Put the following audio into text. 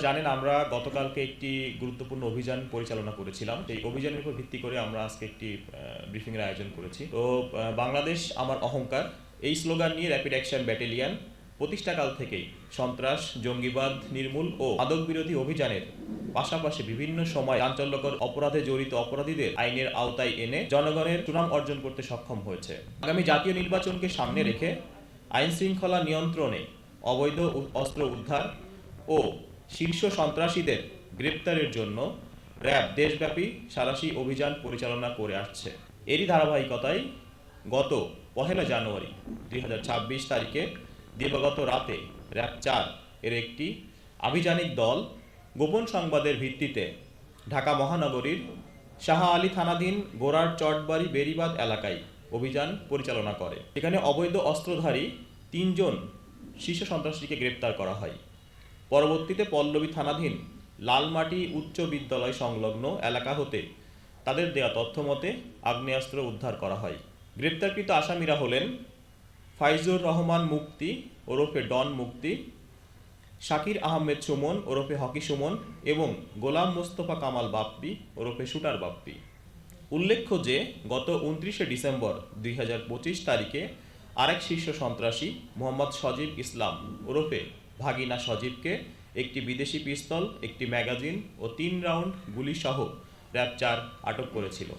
জানেন আমরা গতকালকে একটি গুরুত্বপূর্ণ অভিযান পরিচালনা করেছিলাম। এই অভিযানের উপর ভিত্তি করে আমরা আজকে একটি ব্রিফিংয়ের আয়োজন করেছি। তো বাংলাদেশ আমার অহংকার এই স্লোগান নিয়ে র্যাপিড অ্যাকশন ব্যাটালিয়ন প্রতিষ্ঠাকাল থেকেই সন্ত্রাস, জঙ্গিবাদ নির্মূল ও মাদক বিরোধী অভিযানের পাশাপাশি বিভিন্ন সময় চাঞ্চল্যকর অপরাধে জড়িত অপরাধীদের আইনের আওতায় এনে জনগণের সুনাম অর্জন করতে সক্ষম হয়েছে। আগামী জাতীয় নির্বাচনকে সামনে রেখে আইন শৃঙ্খলা নিয়ন্ত্রণে, অবৈধ অস্ত্র উদ্ধার ও শীর্ষ সন্ত্রাসীদের গ্রেপ্তারের জন্য র্যাব দেশব্যাপী সাঁড়াশি অভিযান পরিচালনা করে আসছে। এরই ধারাবাহিকতায় গত 1 জানুয়ারি 2026 তারিখে দিবাগত রাতে র্যাব 4 এর একটি আভিযানিক দল গোপন সংবাদের ভিত্তিতে ঢাকা মহানগরীর শাহ আলী থানাধীন গোরার চটবাড়ি বেড়িবাঁধ এলাকায় অভিযান পরিচালনা করে। সেখানে অবৈধ অস্ত্রধারী 3 জন শীর্ষ সন্ত্রাসীকে গ্রেপ্তার করা হয়। পরবর্তীতে পল্লবী থানাধীন লালমাটি উচ্চ বিদ্যালয় সংলগ্ন এলাকা হতে তাদের দেয়া তথ্য মতে আগ্নেয়াস্ত্র উদ্ধার করা হয়। গ্রেপ্তারকৃত আসামিরা হলেন ফাইজুর রহমান মুক্তি ওরফে ডন মুক্তি, শাকির আহমেদ সুমন ওরফে হকি সুমন এবং গোলাম মোস্তফা কামাল বাপ্পি ওরফে শুটার বাপ্পি। উল্লেখ্য যে গত 29 ডিসেম্বর 2025 তারিখে আরেক শীর্ষ সন্ত্রাসী মোহাম্মদ সজীব ইসলাম ওরফে ভাগিনা সজীবকে একটি বিদেশি পিস্তল, একটি ম্যাগাজিন ও 3 রাউন্ড গুলিসহ র্যাব 4 আটক করেছিল।